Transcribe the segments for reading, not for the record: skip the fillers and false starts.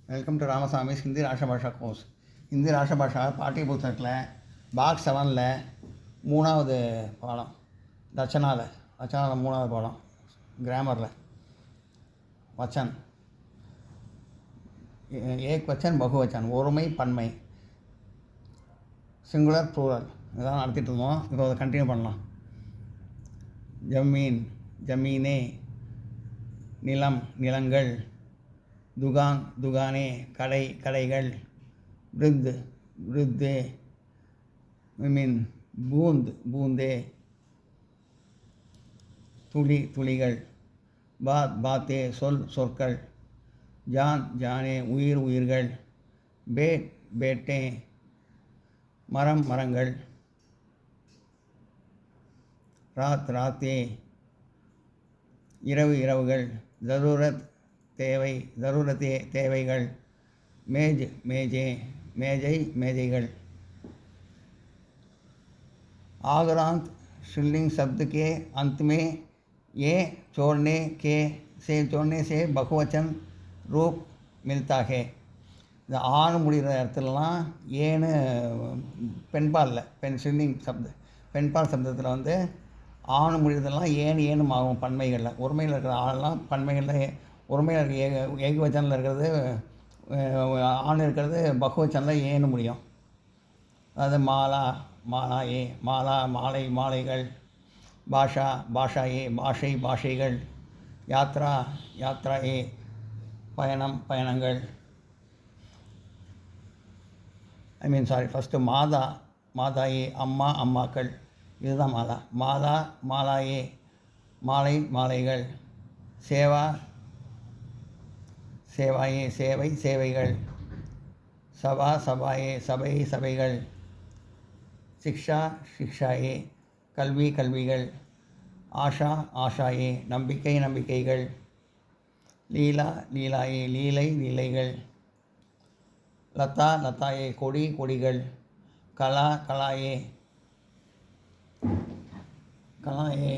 Welcome to Ramasamy's Hindi Rashtrabhasha course. Hindi Rashtrabhasha பாட்டிய புத்தகத்தில் box 7ல் 3வது பாடம் ரச்சனாவில் 3வது பாடம் கிராமரில் வச்சன் ஏக் வச்சன் பகுவச்சன் ஒருமை பன்மை சிங்குலர் ப்ளூரல் இதெல்லாம் நடத்திட்டு இருந்தோம். இப்போ அதை கண்டினியூ பண்ணலாம். ஜமீன் ஜமீனே நிலம் நிலங்கள் துகான் துகானே கடை கடைகள் விருத் விருத்தே மீன் பூந்த் பூந்தே துளி துளிகள் பாத் பாத்தே சொல் சொற்கள் ஜான் ஜானே உயிர் உயிர்கள் பேட் பேட்டே மரம் மரங்கள் ராத் ராத்தே இரவு இரவுகள் ஜரூரத் தேவை ஜரூரத்தே தேவைகள் மேஜ் மேஜே மேஜை மேஜைகள் आगरांत श्रीलिंग शब्द के अंत में ये जोड़ने से बहुवचन रूप मिलता है. இந்த ஆண் முடிகிற இடத்துலலாம் ஏன்னு பெண்பாலில் ஸ்ரீலிங் பெண்பால் சப்தத்தில் வந்து ஆண் முடிகிறதெல்லாம் ஏன்னு ஆகும். பன்மைகளில் ஒருமையில் இருக்கிற ஆள்லாம் பன்மைகளில் ஒருமையில் இருக்க ஏகவச்சனில் இருக்கிறது ஆண் இருக்கிறது பகுவச்சனில் ஏன்னு முடியும். அதாவது மாலா மாலா ஏ மாலா மாலை மாலைகள் பாஷா பாஷா ஏ பாஷை பாஷைகள் யாத்ரா யாத்ரா ஏ பயணம் பயணங்கள் ஃபஸ்ட்டு மாதா மாதா ஏ அம்மா அம்மாக்கள் இதுதான் மாதா மாதா மாலா ஏ மாலை மாலைகள் சேவா சேவாயே சேவை சேவைகள் சபா சபாயே சபை சபைகள் சிக்ஷா சிக்ஷாயே கல்வி கல்விகள் ஆஷா ஆஷாயே நம்பிக்கை நம்பிக்கைகள் லீலா லீலாயே லீலை லீலைகள் லதா லதாயே கொடி கொடிகள் கலா கலாயே கலாயே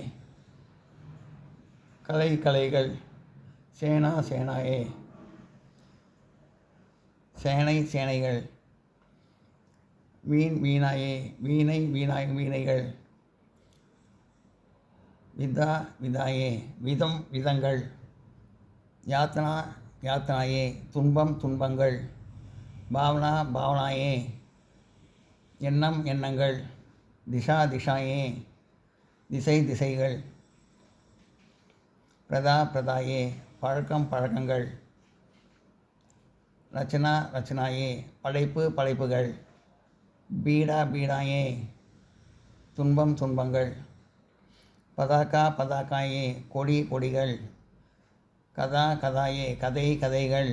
கலை கலைகள் சேனா சேனாயே சேனை சேனைகள் வீண் வீணாயே வீணை வீணாய் வீணைகள் விதா விதாயே விதம் விதங்கள் யாத்னா யாத்னாயே துன்பம் துன்பங்கள் பாவனா பாவனாயே எண்ணம் எண்ணங்கள் திஷா திஷாயே திசை திசைகள் பிரதா பிரதாயே பழக்கம் பழக்கங்கள் ரச்சனா ரச்சனாயே படைப்பு படைப்புகள் பீடா பீடாயே துன்பம் துன்பங்கள் பதாக்கா பதாக்காயே கொடி கொடிகள் கதா கதாயே கதை கதைகள்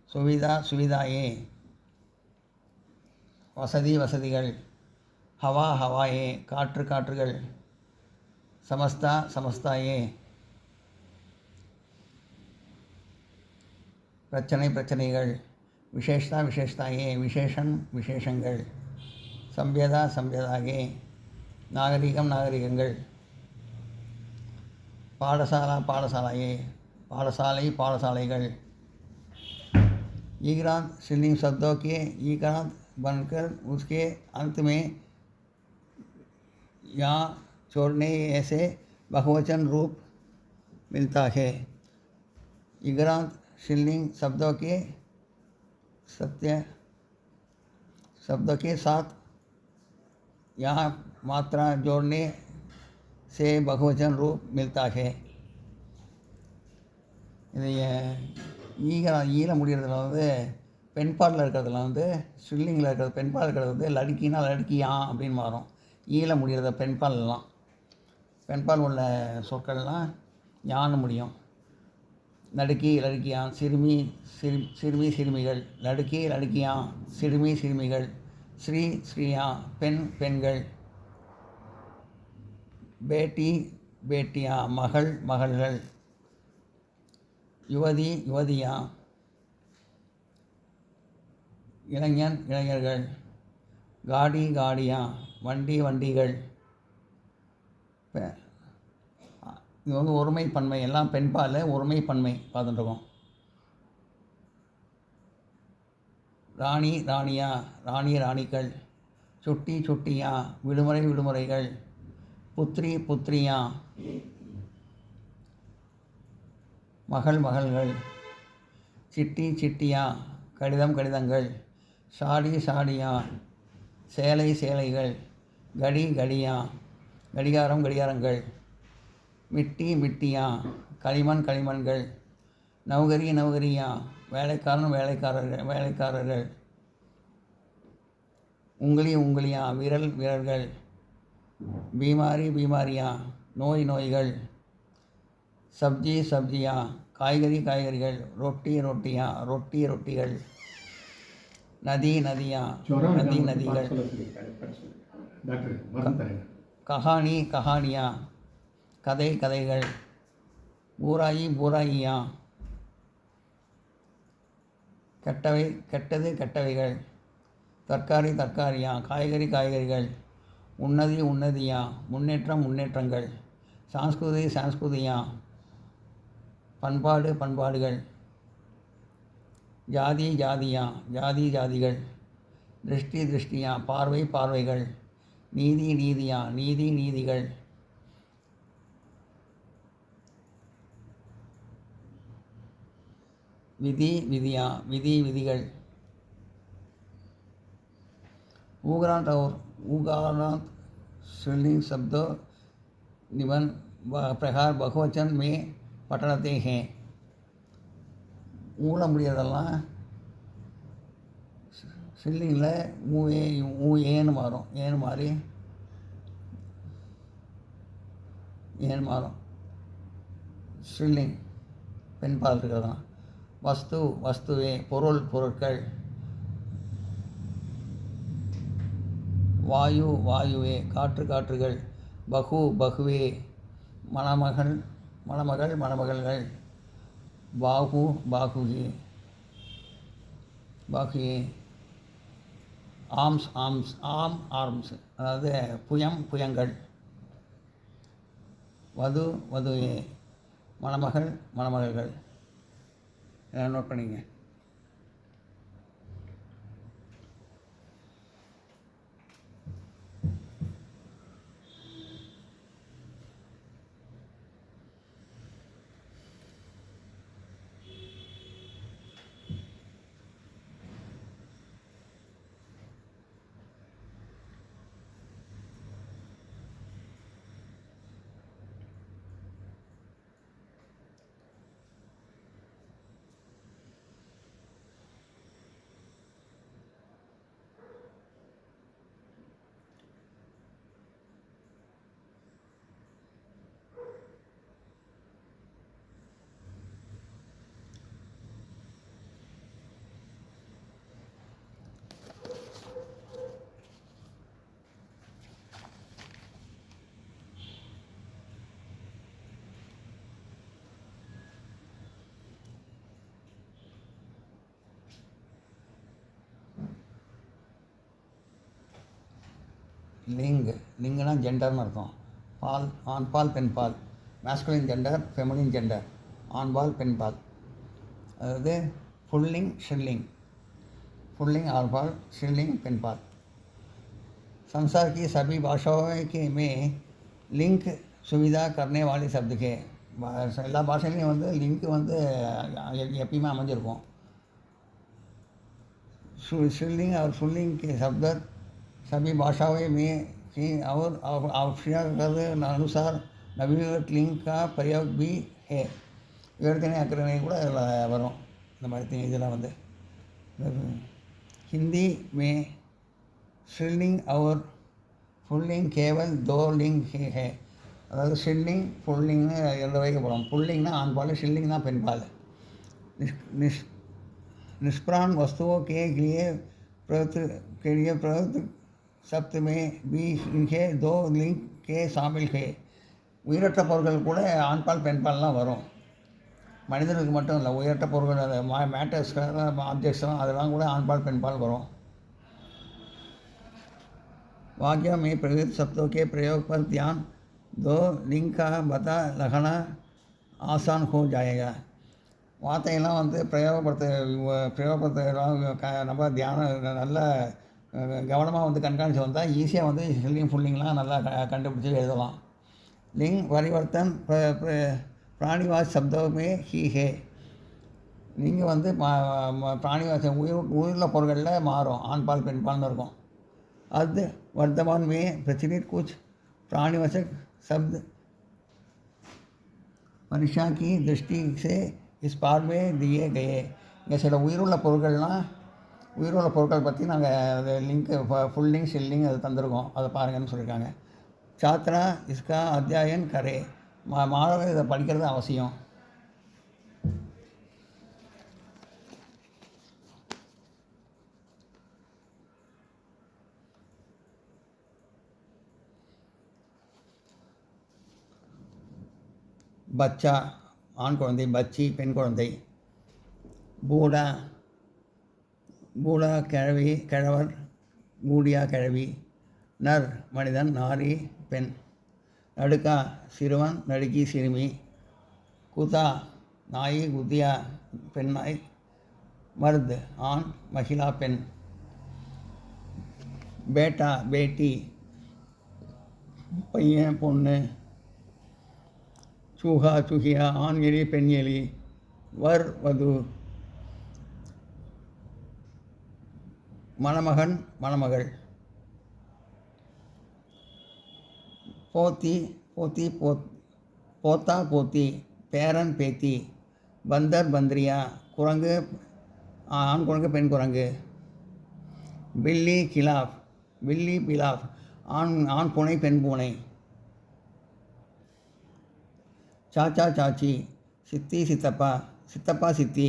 சுவிதா சுவிதாயே வசதி வசதிகள் ஹவா ஹவாயே காற்று காற்றுகள் சமஸ்தா சமஸ்தாயே பிரச்சனை பிரச்சனைகள் விசேஷதா விசேஷதாயே விசேஷன் விசேஷங்கள் சம்பியதா சம்பியதாயே நாகரிகம் நாகரிகங்கள் பாடசாலா பாடசாலாயே பாடசாலை பாடசாலைகள் ईग्रांत स्त्रीलिंग शब्दों के ईग्रांत बनकर उसके अंत में या छोड़ने से बहुवचन रूप मिलता है. ईग्रांत स्त्रीलिंग शब्दों के साथ यहाँ मात्रा जोड़ने से बहुवचन रूप मिलता है. இது ஈல முடிகிறதுல வந்து பெண்பாலில் இருக்கிறதுல வந்து ஸ்ட்ரில்லிங்கில் இருக்கிறது பெண்பால் இருக்கிறது வந்து லடுக்கினா லடுக்கியா அப்படின்னு மாறும். ஈல முடிகிறத பெண்பால்லாம் பெண்பால் உள்ள சொற்கள்லாம் யான்னு முடியும். லடுக்கி லடுக்கியான் சிறுமி சிறுமி சிறுமிகள் லடுக்கி லடுக்கியான் சிறுமி சிறுமிகள் ஸ்ரீ ஸ்ரீயா பெண் பெண்கள் பேட்டி பேட்டியா மகள் மகள்கள் யுவதி யுவதியா இளைஞன் இளைஞர்கள் காடி காடியா வண்டி வண்டிகள். இது வந்து ஒருமை பன்மை எல்லாம் பெண்பால் ஒருமை பன்மை பார்த்துட்டுருக்கோம். ராணி ராணியா, ராணி ராணிகள். சுட்டி சுட்டியா, விடுமுறை விடுமுறைகள். புத்ரி புத்ரியா, மகள் மகள்கள். சிட்டி சிட்டியா, கடிதம் கடிதங்கள். சாடி சாடியா, சேலை சேலைகள். கடி கடியா, கடிகாரம் கடிகாரங்கள். மிட்டி மிட்டியா, களிமண் களிமண்கள். நௌகரி நௌகரியா, வேலைக்காரன் வேலைக்காரர்கள். உங்களி உங்களியா, விரல் விரல்கள். பீமாரி பீமாரியா, நோய் நோய்கள். சப்ஜி சப்ஜியா, காய்கறி காய்கறிகள். ரொட்டி ரொட்டியா, ரொட்டி ரொட்டிகள். நதி நதியா, நதி நதிகள். கஹானி கஹானியா, கதை கதைகள். பூராயி பூராயியா, கெட்டவை கெட்டது கெட்டவைகள். தற்காரி தற்காரியா, காய்கறி காய்கறிகள். உன்னதி உன்னதியா, முன்னேற்றம் முன்னேற்றங்கள். சாஸ்கிருதி சாஸ்கிருதியா, பண்பாடு பண்பாடுகள். ஜாதி ஜாதியா, ஜாதி ஜாதிகள். திருஷ்டி திருஷ்டியா, பார்வை பார்வைகள். நீதி நீதியா, நீதி நீதிகள். விதி விதியா, விதி விதிகள். ஊகராnt और उगारांत स्त्रीलिंग शब्दों निबंध प्रकार बहुवचन में पढ़ते हैं. ஊழ முடியாதெல்லாம் ஸ்ட்ரில்லிங்கில் ஊஏ ஊஏன்னு மாறும். ஏன்னு மாறி ஏன்னு மாறும். ஸ்ட்ரில்லிங் பெண் பால் இருக்கிறதான். வஸ்து வஸ்துவே, பொருள் பொருட்கள். வாயு வாயுவே, காற்று காற்றுகள். பகு பகுவே, மணமகள் மணமகள் மணமகள்கள். பாகு பாகுகே பாகுயே. ஆம்ஸ் ஆம்ஸ் ஆம் ஆர்ம்ஸ், அதாவது புயம் புயங்கள். வது வதுவே, மணமகள் மணமகள்கள். நோட் பண்ணிங்க. லிங், லிங்குனா ஜெண்டர்னு அர்த்தம். பால், ஆண் பால் பெண் பால். Masculine gender, feminine gender. ஆண் பால் பெண் பால். அதாவது புல்லிங் ஷில்லிங். पुल्लिंग आर पाल, स्त्रीलिंग पेन पाल. संसार की सभी भाषाओं के में लिंक सुविधा करने वाले शब्द के எல்லா பாஷையிலையும் வந்து லிங்க் வந்து எப்பயுமே அமைஞ்சிருக்கும். स्त्रीलिंग और पुल्लिंग के शब्द सभी भाषाओं में की और आवश्यक अनुसार नवीनगत लिंग का प्रयोग भी है. விவர்த்தனை அக்கறை கூட அதில் வரும். இந்த மாதிரி இதெல்லாம் வந்து हिंदी में स्त्रीलिंग और पुल्लिंग केवल दो लिंग ही है. அதாவது ஸ்ட்ரில்லிங் புல்லிங்னு ரெண்டு வைக்கப்படும். புல்லிங்னா ஆண் பால், ஸ்ட்ரில்லிங்னா பெண் பால். निष्प्राण वस्तुओं के लिए प्रयुक्त शब्द में भी इनके दो लिंग के शामिल है. உயிரற்ற பொருட்கள் கூட ஆண் பால் பெண் பால்லாம் வரும். மனிதனுக்கு மட்டும் இல்லை, உயிரற்ற பொருட்கள் அது மேட்டர்ஸ் ஆப்ஜெக்ட்ஸ்லாம் அதெல்லாம் கூட ஆண் பால் பெண் பால் வரும். वाक्य में प्रयुक्त शब्दों के प्रयोग पर ध्यान दो, लिंग का पता लगाना आसान हो जाएगा. வார்த்தையெல்லாம் வந்து பிரயோகப்படுத்த நம்ம தியானம் நல்ல கவனமாக வந்து கண்காணித்து வந்தால் ஈஸியாக வந்து ஸ்பெல்லிங் ஃபுல்லிங்லாம் நல்லா கண்டுபிடிச்சி எழுதலாம். लिंग परिवर्तन प्राणीवाच शब्दों में ही है. நீங்கள் வந்து பிராணிவாசம் உயிருள்ள பொருள்களில் மாறும். ஆண்பால் பெண்பால்னு இருக்கும். அது वर्तमान में प्रचलित कुछ प्राणीवाचक शब्द मनुष्य की दृष्टि से इस पाठ में दिए गए. இங்கே சில உயிருள்ள பொருட்கள் பற்றி நாங்கள் அது லிங்க்கு ஃபுல் லிங்க் ஷில்லிங் அது தந்திருக்கோம். அதை பாருங்கன்னு சொல்லியிருக்காங்க. சாத்ரா இஸ்கா அத்தியாயன் கரே. மாணவர்கள் இதை படிக்கிறது அவசியம். பச்சா ஆண் குழந்தை, பச்சி பெண் குழந்தை, பூடா கிழவர், பூடியா கிழவி, நர் மனிதன், நாரி பெண், நடுக்கா சிறுவன், நடுக்கி சிறுமி, குதா நாய், குதியா பெண் நாய், மர்த் ஆண், மகிழா பெண், பேட்டா பேட்டி பையன் பொண்ணு, சூஹா சுகியா ஆண் எலி பெண் எலி, வர் வது மணமகன் மணமகள், போத்தி போத்தா போத்தி பேரன் பேத்தி, பந்தர் பந்திரியா குரங்கு ஆண் குரங்கு பெண் குரங்கு, பில்லி பிலாப் ஆண் பூனை பெண் பூனை, சாச்சா சாச்சி சித்தி சித்தப்பா சித்தி,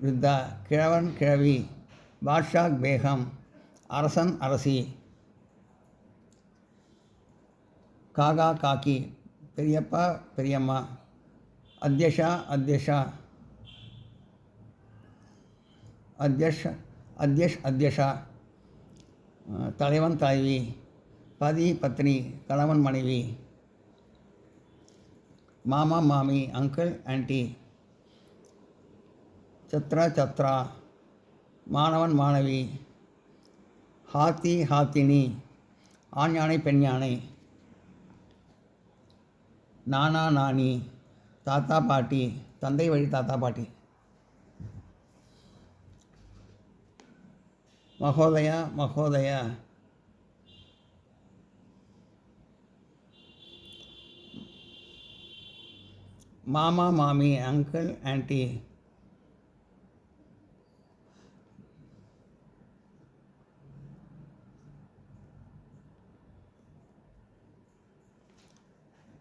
விருத்தா கிழவன் கிழவி, பாட்ஷா பேகம் அரசன் அரசி, காகா காக்கி பெரியப்பா பெரியம்மா, அத்தியஷா அத்தியஷா தலைவன் தலைவி, பதி பத்னி கணவன் மனைவி, மாமா மாமி அங்கிள் ஆன்ட்டி, சத்ரா மாணவன் மாணவி, ஹாத்தினி ஆண் யானை பெண் யானை, நானா நானி தாத்தா பாட்டி தந்தை வழி தாத்தா பாட்டி, மகோதயா மாமா மாமி அங்கிள் ஆன்ட்டி,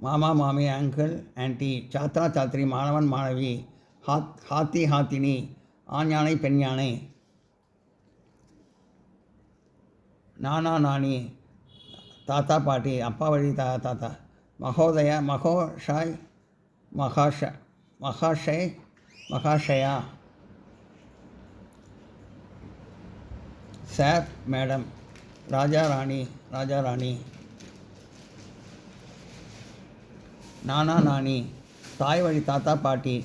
மாமா மாமி அங்கிள் ஆன்ட்டி, சாத்ரா சாத்ரி மாணவன் மாணவி, ஹாத்தினி ஆண் யானை பெண் யானை, நானா நானி தாத்தா பாட்டி அப்பா வழி தாத்தா, மகோதயா மகாஷயா சார் மேடம், ராஜா ராணி, நானா நானி தாய் வழி தாத்தா பாட்டி,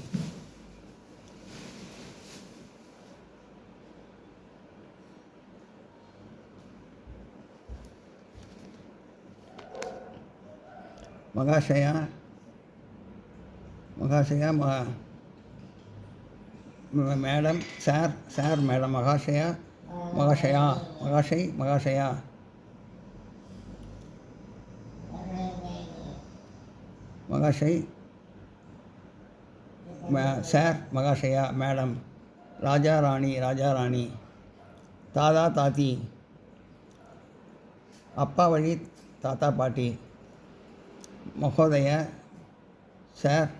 மகாஷயா மேடம் சார் மேடம், மகாஷை சார் மகாஷயா மேடம், ராஜா ராணி, தாதா தாத்தி அப்பா வழி தாத்தா பாட்டி, மகோதயா சார்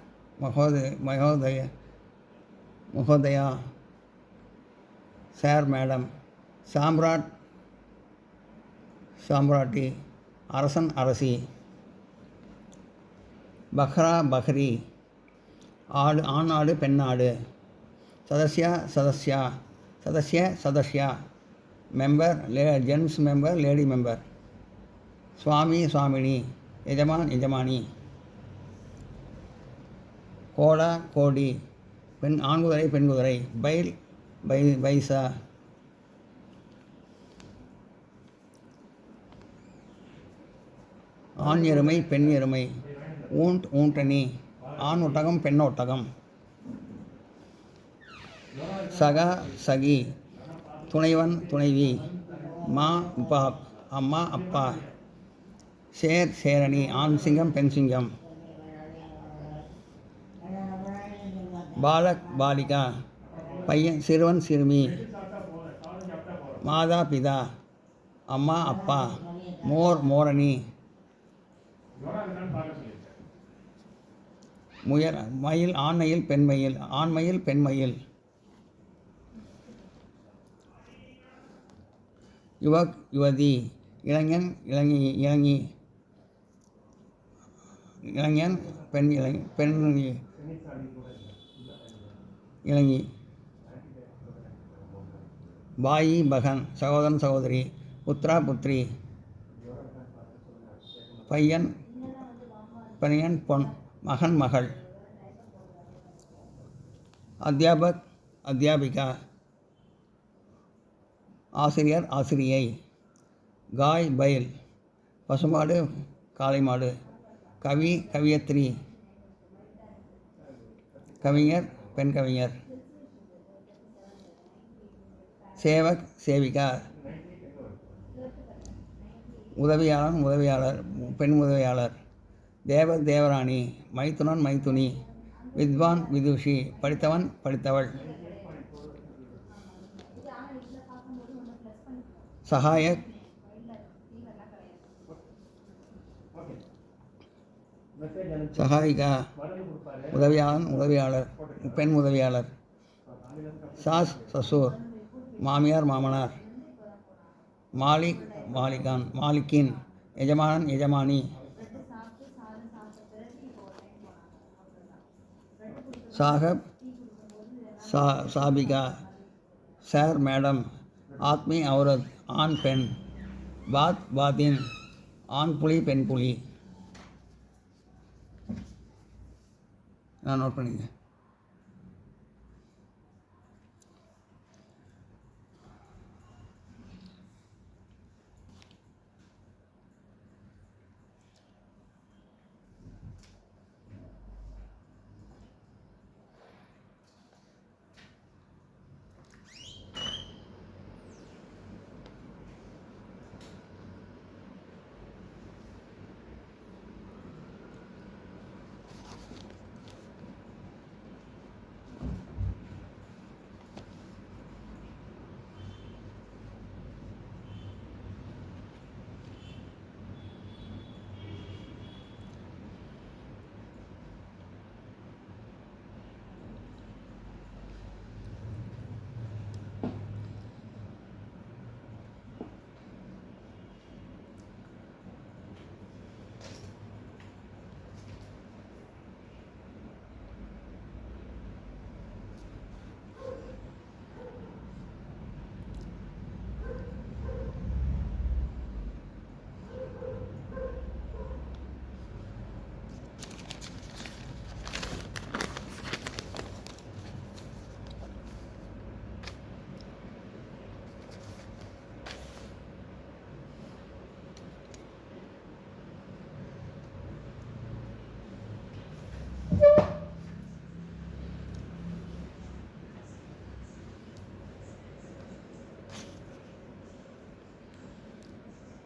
மகோதயா சார் மேடம், சாம்ராட்டி அரசன் அரசி, பக்ரி ஆண் ஆடு பெண் ஆடு, சதஸ்யா member gents member lady member, சுவாமினி எஜமானி, கோடா கோடி, பெண் ஆண்குதிரை பெண்குதிரை. பைல் பைசா. ஆண் எருமை பெண் எருமை. ஊண்டனி, ஆண் ஒட்டகம் பெண் ஒட்டகம். சகா சகி, துணைவன் துணைவி. மா பாப், அம்மா அப்பா. சேரணி, ஆண் சிங்கம் பெண் சிங்கம். பாலக் பாலிகா, பையன் சிறுவன் சிறுமி. மாதா பிதா, அம்மா அப்பா. மோரணி. மயில் ஆண் மயில் பெண் மயில். ஆண் மயில் பெண் மயில். யுவக் யுவதி, இளைஞன் இளங்கி. இளைஞன் பெண் இளங்கி. பாயி பகன், சகோதரன் சகோதரி. புத்ரா புத்ரி, பையன் பொன். மகன் மகள். அத்தியாபக் அத்தியாபிகா, ஆசிரியர் ஆசிரியை. காய் பைல், பசுமாடு காளை மாடு. கவி கவியத்ரி, கவிஞர் பெண் கவிஞர். சேவக் சேவிகா, உதவியாளர் பெண் உதவியாளர். தேவர் தேவராணி, மைத்துனன் மைத்துனி. வித்வான் விதுஷி, படித்தவன் படித்தவள். சகாயக் சகாயிகா, உதவியாளர் பெண் உதவியாளர். சாஸ் சசூர், மாமியார் மாமனார். மாலிக் மாலிக்கின், எஜமானன் எஜமானி. சாஹப் சாபிகா, சார் மேடம். ஆத்மி அவுரத், ஆண் பெண். பாத்தின், ஆண் புலி பெண் புலி. நான் நோட் பண்ணிங்க.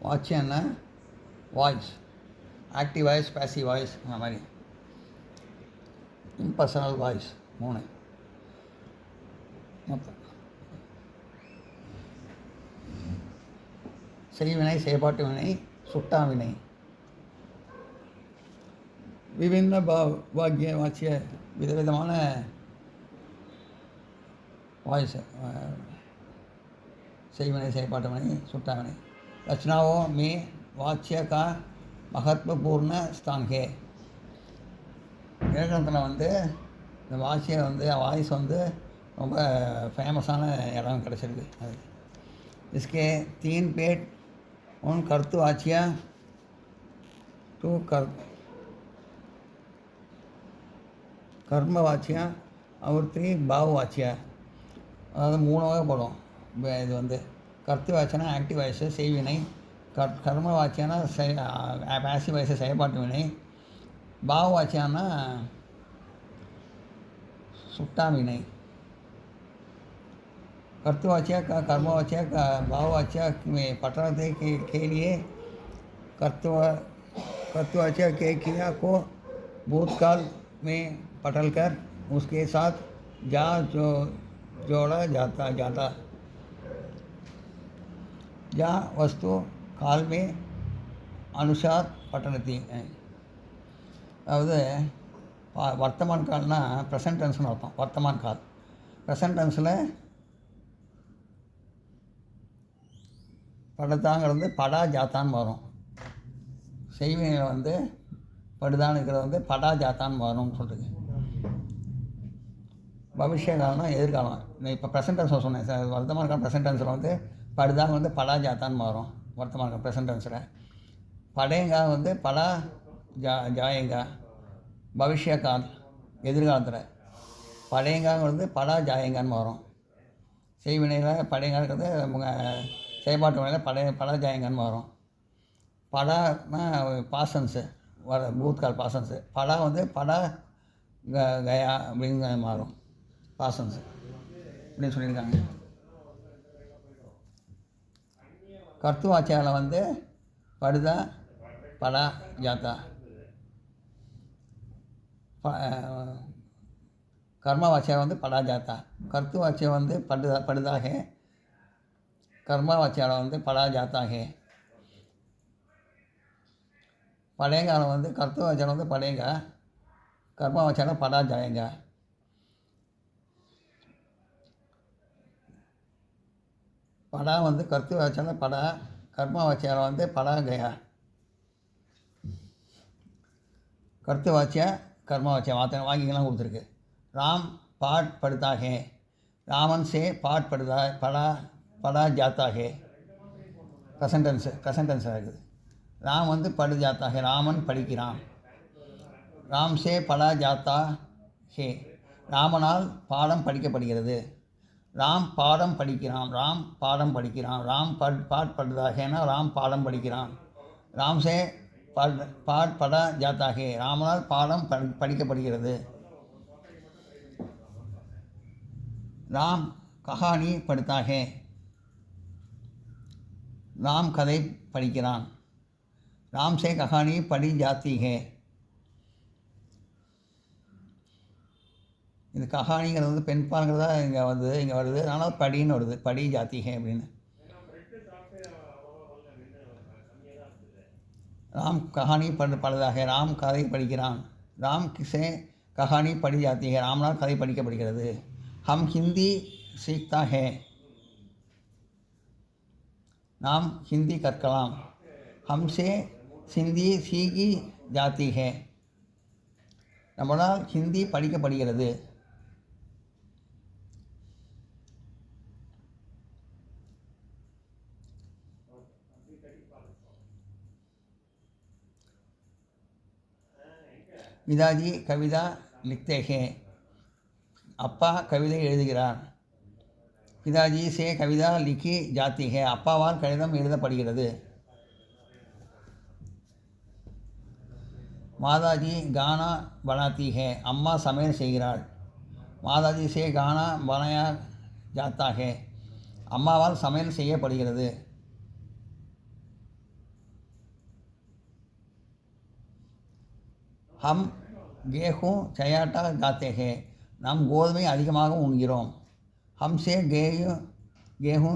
வாட்சியன்னா voice, active voice, passive voice, அந்த மாதிரி. இம்பர்சனல் வாய்ஸ் 3 மொத்தம். செய்வினை செயற்பாட்டு வினை, சுட்டா வினை. விபின்ன வாக்கிய வாட்சிய, விதவிதமான வாய்ஸ். செய்வினை செயற்பாட்டு வினை, சுட்டா வினை. रचनाओं में वाच्य का महत्वपूर्ण स्थान है. இலக்கணத்தில் வந்து இந்த வாய்ஸ் வந்து ரொம்ப ஃபேமஸான இடம் கிடச்சிருக்கு. அது इसके 3 पेट उन कर्तवाच्य टू கர்ம வாச்சியம் அவர்த்தி பாவ வாச்சியம், அதாவது 3 வகைப்படும். இது வந்து கர்த்த வாச்சியம்னா ஆக்டிவ் வாய்ஸு செய்வினை, கர்ம வாச்சியம்னா பேசிவ் வாய்ஸு செயல்பாட்டு வினை, பாவ வாச்சியம்னா சுட்டாவினை. कर्तवाच्या का कर्मवाच्या का भाववाच्या में पटनाते के लिए कर्तवाच्या के क्रिया को भूतकाल में पटल कर उसके साथ जोड़ा जाता जा वस्तु काल में अनुसार पटनती है. அதாவது வர்த்தமான் கால்னா ப்ரெசன்ட் டென்ஸ்னு அர்த்தம். வர்த்தமான் கால் ப்ரெசன்ட் டென்ஸில் படுத்தாங்கிறது படா ஜாத்தான்னு வரும். செய்வினையில் வந்து படுதான்னு இருக்கிறது வந்து படா ஜாத்தான்னு வரும்னு சொல்லுது. பவிஷ்ய காலம்னா எதிர்காலம். இப்போ ப்ரெசன்ட் டென்ஸில் சொன்னேன் சார். வர்த்தமான் கால் ப்ரெசன்ட் டென்ஸில் வந்து படுதாங்க வந்து படா ஜாத்தான்னு வரும். வர்த்தமான் கால் ப்ரெசன்ட் டென்ஸில் படையங்கா வந்து படா ஜாயங்கா. பவிஷ்ய கால் எதிர்காலத்தில் படையங்காங்கிறது படா ஜாயங்கான்னு வரும். செய்வினையில் படையங்காங்கிறது செயல்பாட்டு வினையில் படா ஜாயங்கான்னு வரும். படானா பாசன்ஸு வர பூத்கால் பாசன்ஸு. படா வந்து படா கயா அப்படின்னு மாறும் பாசன்ஸு அப்படின்னு சொல்லியிருக்காங்க. கர்த்துவாச்சியாவில் வந்து படுதா படா ஜாத்தா. கர்மவாச்சியம் வந்து படா ஜாத்தா. கர்த்துவாச்சியம் வந்து படுதாக. கர்மவாச்சியாவில் வந்து படா ஜாத்தாகே. படையங்காலம் வந்து கர்த்துவாச்சியம் வந்து படையங்கா, கர்மவாச்சியம் படா ஜாயங்கா. படா வந்து கர்த்துவாச்சியம் படா, கர்மவாச்சியம் வந்து படா கயா. கர்த்துவாச்சிய கர்மவாச்சியம் வாக்கிங்கெல்லாம் கொடுத்துருக்கு. राम पाठ पढ़ता है, रामन से पाठ पढ़ा जाता है. ப்ரெசன்டென்ஸ் இருக்குது. ராம் வந்து படு ஜாத்தா ஹே, ராமன் படிக்கிறான். ராம் சே படா ஜாத்தா ஹே, ராமனால் பாடம் படிக்கப்படுகிறது. ராம் பாடம் படிக்கிறான், ராம் பாடம் படிக்கிறான். ராம் பாட் படுதா ஹேனா ராம் பாடம் படிக்கிறான். ராம் சே பாட் படா ஜாத்தா ஹே, ராமனால் பாடம் படிக்கப்படுகிறது. राम कहानी पढ़ता है, राम कதை படிக்கிறான். राम से कहानी पढ़ी जाती है. இது கஹானிங்கிறது வந்து பெண்பாங்கிறதா இங்கே வருது. அதனால் படின்னு வருது. படி ஜாத்தி ஹே அப்படின்னு. ராம் கஹானி படுதாக, ராம் கதை படிக்கிறான். ராம் கிசே கஹானி படி ஜாத்தி ஹே, ராமனால் கதை படிக்கப்படுகிறது. हम हिंदी सीखता है, நாம் ஹிந்தி கற்கலாம். हमसे हिंदी सीखी जाती है, நம்மளால் ஹிந்தி படிக்கப்படுகிறது. पिताजी कविता लिखते हैं, அப்பா கவிதை எழுதுகிறார். பிதாஜி சே கவிதா லிக்கி ஜாத்தி ஹே, அப்பாவால் கடிதம் எழுதப்படுகிறது. மாதாஜி கானா பனாத்தி ஹே, அம்மா சமையல் செய்கிறாள். மாதாஜி சே கானா பனாயா ஜாத்தா ஹே, அம்மாவால் சமையல் செய்யப்படுகிறது. ஹம் கேஹூ சயாட்டா ஜாத்தே ஹே, நாம் கோதுமை அதிகமாக உண்கிறோம். ஹம்சே கேஹூ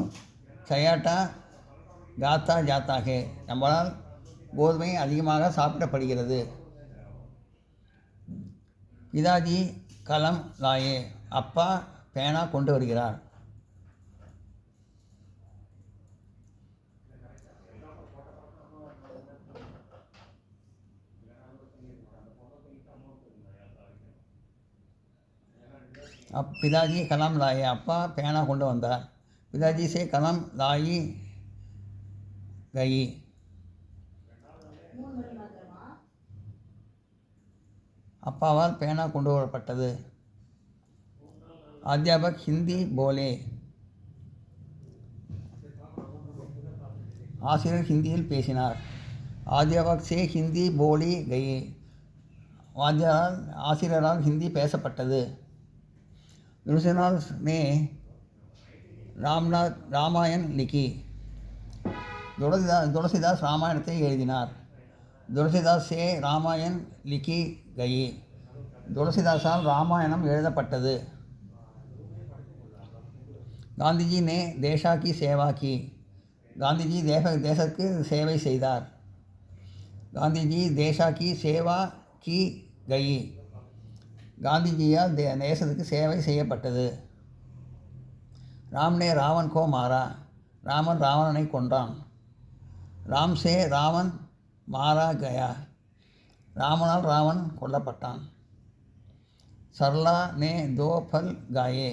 சயாட்டா காத்தா ஜாத்தா ஹே, நம்மளால் கோதுமை அதிகமாக சாப்பிடப்படுகிறது. பிதாஜி கலம் லாயே, அப்பா பேனா கொண்டு வருகிறார். पिताजी कलम लाए, அப்பா பேனா கொண்டு வந்தார். पिताजी से कलम लाई गई. அப்பாவால் பேனா கொண்டு வரப்பட்டது. அத்தியாபக் ஹிந்தி போலே. ஆசிரியர் ஹிந்தியில் பேசினார். அத்தியாபக் சே ஹிந்தி போலி கயே. ஆசிரியரால் ஹிந்தி பேசப்பட்டது. துளசிதாஸ் நே ராமாயண் லிக்கி. துளசிதாஸ் ராமாயணத்தை எழுதினார். துளசிதாஸ் சே ராமாயண் லிக்கி கயி. துளசிதாஸால் ராமாயணம் எழுதப்பட்டது. காந்திஜி நே தேஷா கி சேவா கி. காந்திஜி தேசத்துக்கு சேவை செய்தார். காந்திஜி தேஷா கி சேவா கி கயி. காந்திஜியால் தேசத்துக்கு சேவை செய்யப்பட்டது. ராம் நே ராவன் கோ மாரா. ராமன் ராவணனை கொன்றான். ராம் சே ராவன் மாரா கயா. ராமனால் ராவன் கொல்லப்பட்டான். சரளா நே தோ பல் காயே.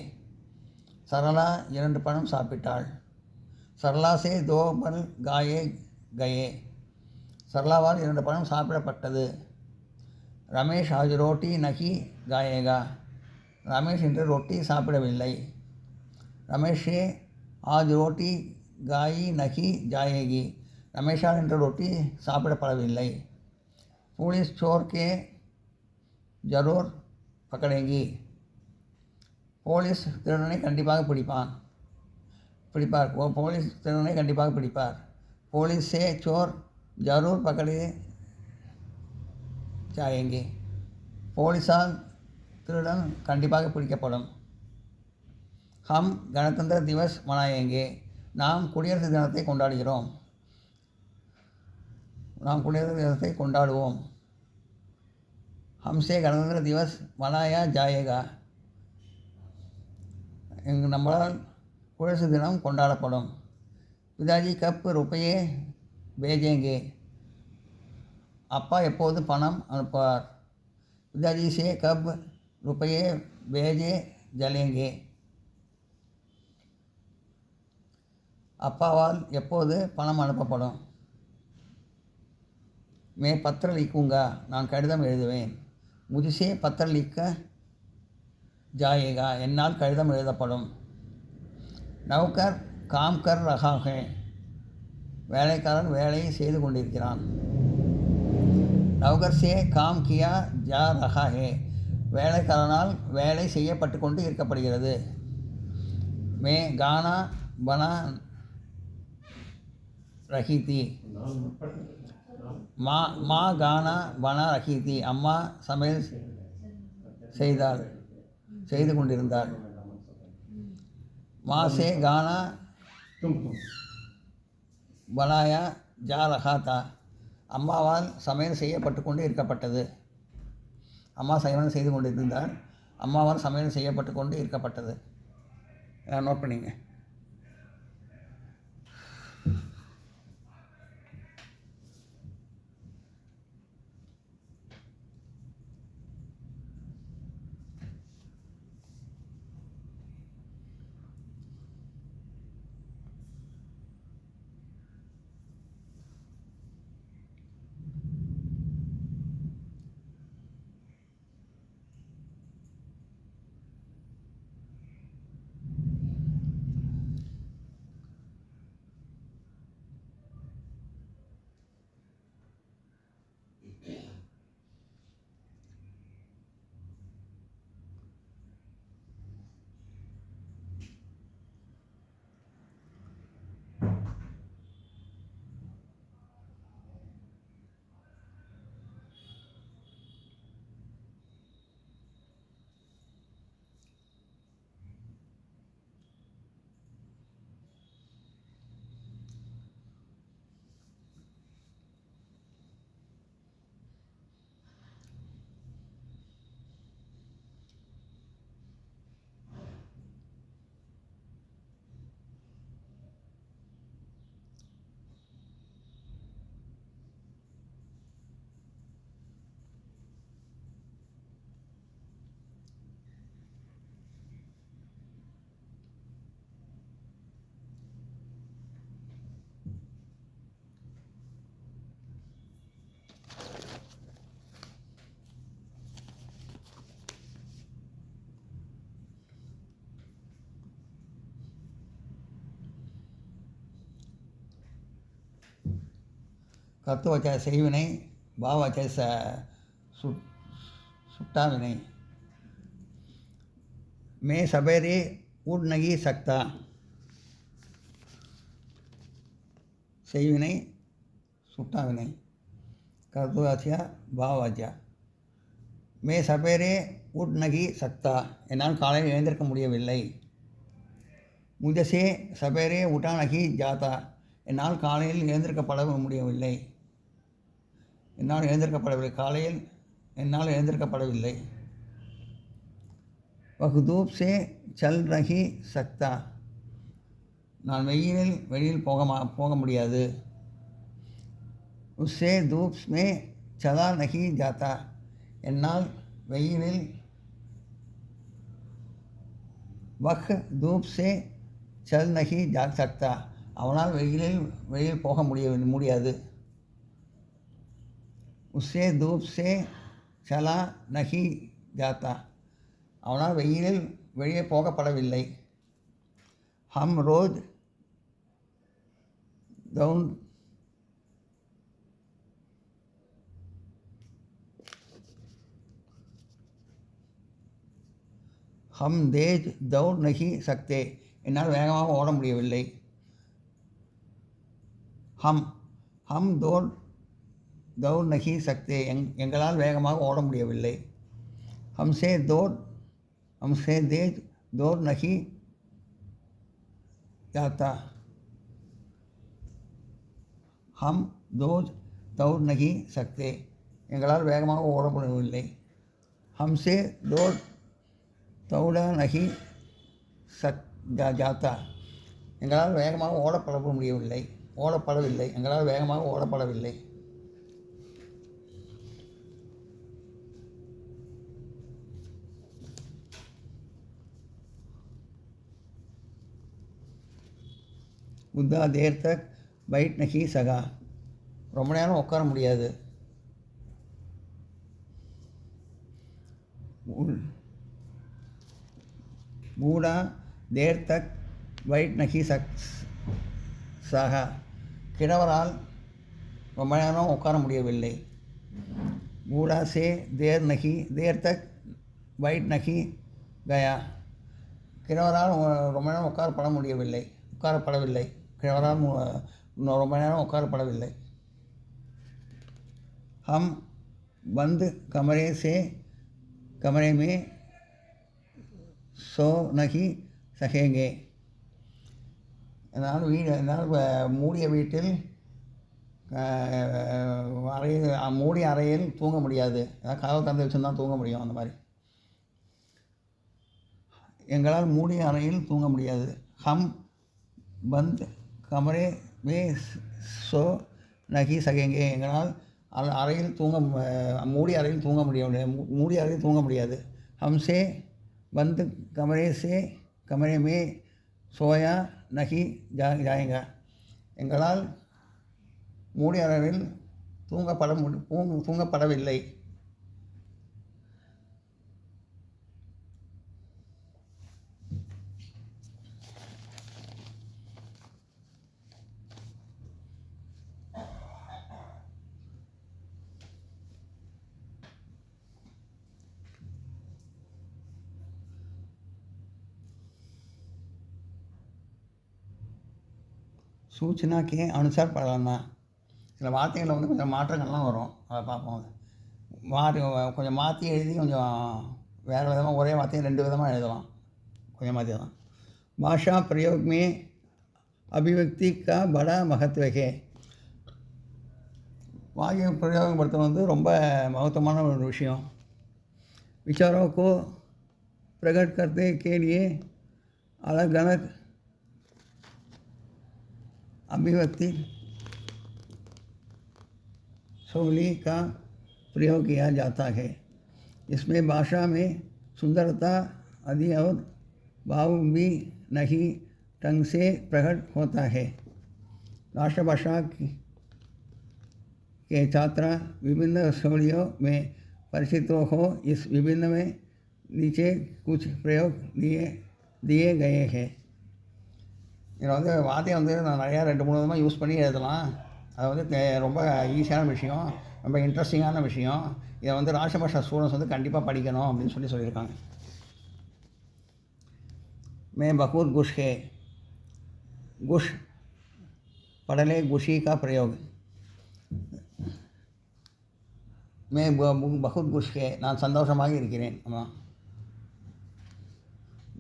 சரளா 2 பழம் சாப்பிட்டாள். சரளா சே தோ பல் காயே கயே. சரளாவால் 2 பழம் சாப்பிடப்பட்டது. ரமேஷ் ஆஜ் ரோட்டி நகி காயேகா. ரமேஷ் இன்று ரொட்டி சாப்பிடவில்லை. ரமேஷே ஆஜ் ரோட்டி காயி நகி ஜாயேகி. ரமேஷால் இன்று ரொட்டி சாப்பிடப்படவில்லை. போலீஸ் சோர் கே ஜரூர் பக்கடேங்கி. போலீஸ் திருடனை கண்டிப்பாக பிடிப்பார். போலீஸ் திருடனை கண்டிப்பாக பிடிப்பார். போலீஸ் சே சோர் ஜரூர் பக்கடே ஜாயேங்கி. போலீஸால் திருடன் கண்டிப்பாக பிடிக்கப்படும். ஹம் கணதந்திர திவஸ் மனாயேங்கே. நாம் குடியரசு தினத்தை கொண்டாடுகிறோம். நாம் குடியரசு தினத்தை கொண்டாடுவோம். ஹம்சே கணதந்திர திவஸ் மனாயா ஜாயேகா. நம்மளால் குடியரசு தினம் கொண்டாடப்படும். பிதாஜி கப் ருப்பையே பேஜேங்கே. அப்பா எப்போது பணம் அனுப்புவார். பிதாஜி சே கப் ருப்பையே பேஜே ஜலேங்கே. அப்பாவால் எப்போது பணம் அனுப்பப்படும். மே பத்திர லிக்குங்கா. நான் கடிதம் எழுதுவேன். முஜ்சே பத்திர லிக்க ஜாயேகா. என்னால் கடிதம் எழுதப்படும். நௌகர் காம் கர் ரஹா ஹே. வேலைக்காரன் வேலையை செய்து கொண்டிருக்கிறான். நௌகர் சே காம் கியா ஜா ரஹா ஹே. வேலைக்காரனால் வேலை செய்யப்பட்டு கொண்டு இருக்கப்படுகிறது. மே கானா பனா ரஹி தி. மா கானா பனா ரஹி தி. அம்மா சமையல் செய்து கொண்டிருந்தாள். மா சே கானா பனாயா ஜா ரஹா தா. அம்மாவால் சமையல் செய்யப்பட்டு கொண்டு இருக்கப்பட்டது. அம்மா சமையல் செய்து கொண்டிருந்தார். அம்மாவால் சமையல் செய்யப்பட்டு கொண்டு இருக்கப்பட்டது. நோட் பண்ணிங்க. கத்து வச்ச செய்வினை, பா வச்ச சுட்டா வினை. மே சபேரே உட் நகி சக்தா, செய்வினை சுட்டா வினை. கத்து வாச்சியா பா வாச்சியா. மே சபேரே உட் நகி சக்தா, என்னால் காலையில் எழுந்திருக்க முடியவில்லை. முஜசே சபேரே உட்டா நகி ஜாதா, என்னால் காலையில் எழுந்திருக்கப்பட முடியவில்லை. என்னால் எழுந்திருக்கப்படவில்லை, காலையில் என்னால் எழுந்திருக்கப்படவில்லை. வஹ் தூப் சே சல் நகி சக்தா, நான் வெளியில் போக முடியாது. உஸ்ஸே தூப் மே சலா நகி ஜாத்தா, என்னால் வெயிலில். வஹ் தூப் சே சல் நகி ஜா சக்தா, அவனால் வெளியில் போக முடியாது. உஸ்ஸே தூப் சே சலா நகி ஜாத்தா, அவனால் வெளியே போகப்படவில்லை. ஹம் ரோஜ் தௌன் ஹம் தேஜ் தௌட் நகி சக்தே, என்னால் வேகமாக ஓட முடியவில்லை. ஹம் தௌட் நகி சக்தே, எங்களால் வேகமாக ஓட முடியவில்லை. ஹம்சே தேஜ் தௌட் நகி ஜாத்தா, ஹம் தௌட் நகி சக்தே, எங்களால் வேகமாக ஓட முடியவில்லை. ஹம்சே தௌடா நகி ஜாத்தா, எங்களால் வேகமாக ஓடப்படவில்லை. எங்களால் வேகமாக ஓடப்படவில்லை. உத்தா தேர் தக் பைட் நகி சகா, ரொம்ப நேரம் உட்கார முடியாது. பூடா தேர் தக் பைட் நகி சகா, கிழவரால் ரொம்ப நேரம் உட்கார முடியவில்லை. பூடா சே தேர் தக் பைட் நகி கயா, கிழவரால் ரொம்ப நேரம் உட்காரப்படவில்லை. கிழவரால் ரொம்ப நேரம் உட்காரப்படவில்லை. ஹம் பந்த் கமரே மே சோ நகி சகேங்கே, என்னால் மூடிய வீட்டில் மூடிய அறையில் தூங்க முடியாது. ஏதாவது கதவை திறந்து வச்சுருந்தான் தூங்க முடியும். அந்த மாதிரி எங்களால் மூடிய அறையில் தூங்க முடியாது. ஹம் பந்த் கமரே மே சோ நகி சகேங்கே, எங்களால் மூடிய அறையில் தூங்க முடியாது. ஹம்சே பந்த் கமரே மே சோயா நகி ஜாயேங்கா, எங்களால் மூடிய அறையில் தூங்கப்படவில்லை. சூச்சனா கே அனுசார் படலாம்னா, சில வார்த்தைகளில் கொஞ்சம் மாற்றங்கள்லாம் வரும். அதை பார்ப்போம். கொஞ்சம் மாற்றி எழுதி கொஞ்சம் வேறு விதமாக ஒரே வார்த்தையை 2 விதமாக எழுதலாம். கொஞ்சம் மாற்றி தான். பாஷா பிரயோக் மே அபிவக்தி கா படா மகத்துவ ஹே, வாக்கிய பிரயோகப்படுத்துறது ரொம்ப மகத்துவமான ஒரு விஷயம். विचारों को प्रकट करने के लिए अलग अलग अभिव्यक्ति शैली का प्रयोग किया जाता है. इसमें भाषा में सुंदरता आदि और भाव भी नहीं ढंग से प्रकट होता है. राष्ट्रभाषा के छात्र विभिन्न शैलियों में परिचित हो. इस विभिन्न में नीचे कुछ प्रयोग दिए गए हैं. இதில் வார்த்தையை நான் நிறையா 2-3 விதமாக யூஸ் பண்ணி எழுதலாம். அது வந்து ரொம்ப ஈஸியான விஷயம், ரொம்ப இன்ட்ரெஸ்டிங்கான விஷயம். இதை வந்து ராஷ்டிரபாஷா ஸ்டூடெண்ட்ஸ் வந்து கண்டிப்பாக படிக்கணும் அப்படின்னு சொல்லியிருக்காங்க. மே பகூர் குஷ் ஹே. குஷ் படலே குஷி கா பிரயோக். மே பகுத் குஷ் ஹே, நான் சந்தோஷமாக இருக்கிறேன். ஆமாம்.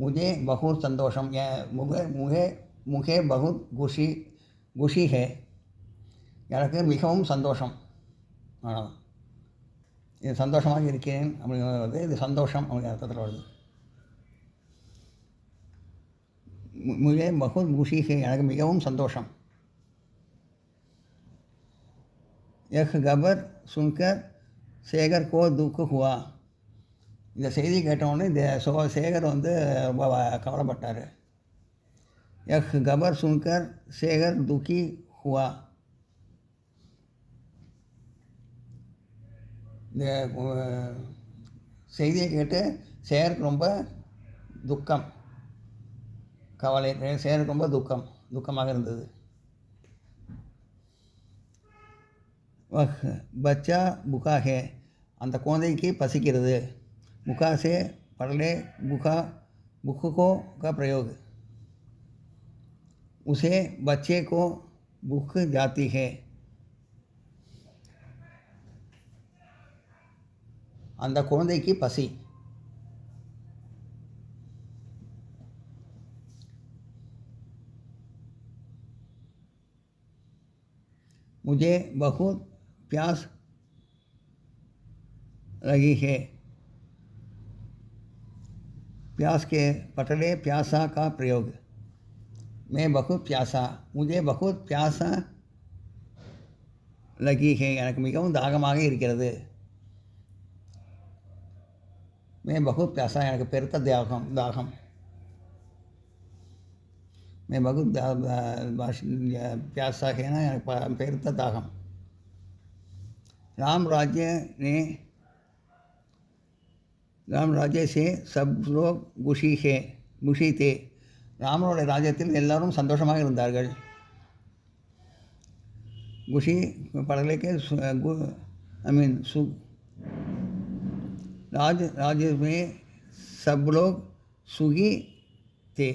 முஜே பகுத் சந்தோஷம், முகே முகே முகே பகுத் குஷி குஷி ஹே, எனக்கு மிகவும் சந்தோஷம். அவ்வளோதான். இது சந்தோஷமாக இருக்கிறேன் அப்படிங்கிறது வந்து இது சந்தோஷம் அப்படிங்கிற அர்த்தத்தில் வருது. முகே பகுத் குஷி ஹே, எனக்கு மிகவும் சந்தோஷம். यह खबर सुनकर சேகர் கோ துக்கு ஹுவா. இந்த செய்தி கேட்டவுடனே சேகர் வந்து ரொம்ப கவலைப்பட்டார். யஹ் கபர் சுன்கர் சேகர் துக்கி ஹுவா. இந்த செய்தியை கேட்டு சேகருக்கு ரொம்ப துக்கம், கவலை. சேகருக்கு ரொம்ப துக்கமாக இருந்தது. வஹ் பச்சா புகா ஹே, அந்த குழந்தைக்கு பசிக்கிறது. புகா சே படலே புகா புக்கு கா பிரயோக். உசே பச்சே கோ புக் ஜாத்தி ஹே, அந்த குழந்தைக்கு பசி. मुझे बहुत प्यास लगी है. प्यास के पटले प्यासा का प्रयोग. मैं बहुत प्यासा, मुझे बहुत प्यासा लगी है, எனக்கு மிகவும் தாகமாக இருக்கிறது. मैं बहुत प्यासा, எனக்கு பெருத்த தாகம். मैं बहुत प्यासा है ना, எனக்கு பெருத்த தாகம். राम राज्य से सब लोग குஷி தே. ராமனுடைய ராஜ்யத்தில் எல்லாரும் சந்தோஷமாக இருந்தார்கள். குஷி படலைக்கு राज्य में सब लोग सुखी थे.